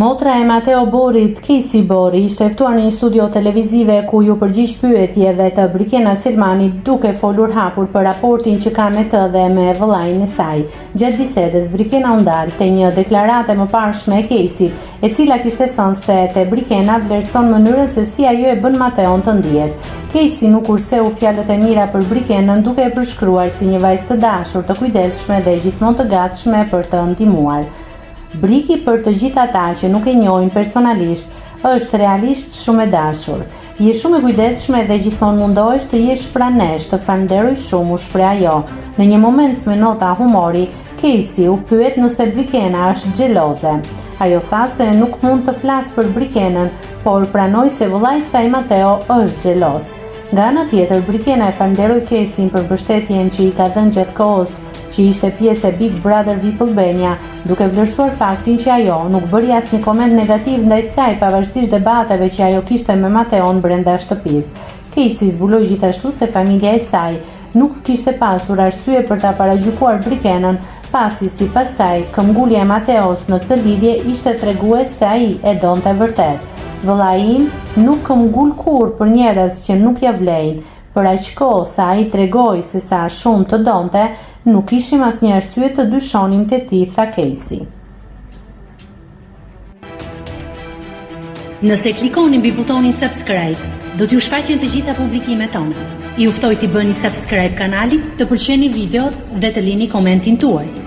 Motra e Mateo Borit, Casey Bori, ishte ftuar në një studio televizive ku ju përgjigj pyetjeve të Brikena Silmanit duke folur hapur për raportin që ka me të dhe me vëllain e saj. Gjatë bisedës, Brikena u ndal te një deklarate më parshme e Casey, e cila kishte thënë se te Brikena vlerëson mënyrën se si ajo e bën Mateon të ndihet. Casey nuk urseu fjalët e mira për Brikenën duke e përshkruar si një vajzë të dashur, të kujdesshme dhe gjithmonë të gatshme për të ndihmuar. Briki për të gjithë ata që nuk e njohin personalisht, është realisht shumë e dashur. Je shumë e kujdesshme dhe gjithmonë mundohesh të jesh pranë nesh, të falenderoj shumë, u shpreh ajo. Në një moment me nota humori, Casey u pyet nëse Brikena është xheloze. Ajo tha se nuk mund të flasë për Brikenën, por pranoi se vëllai i saj Mateo është xheloz. Nga ana tjetër, Brikena e falenderoi Caseyn për mbështetjen që i ka dhënë gjatë kohës që ishte pjesë e Big Brother VIP Albania, duke vlerësuar faktin që ajo nuk bëri asnjë koment negativ ndaj saj pavarësisht debateve që ajo kishte me Mateon brenda shtëpisë. Casey zbuloi gjithashtu se familja e saj nuk kishte pasur arsye për ta paragjykuar Brikenën, pasi sipas saj këmbgulja e Mateos në këtë lidhje ishte tregues se ai e donte vërtet. Vëllai im nuk këmbgul kurrë për njerëz që nuk ja vlejnë. Për aq kohë sa ai tregoi se sa shumë të donte, nuk kishim asnjë arsye të dyshonim te ti, tha Casey. Nëse klikoni mbi butonin subscribe, do t'ju shfaqen të gjitha publikimet tona. Ju ftoj t'i bëni subscribe kanalit, të pëlqeni videot dhe të lini komentin tuaj.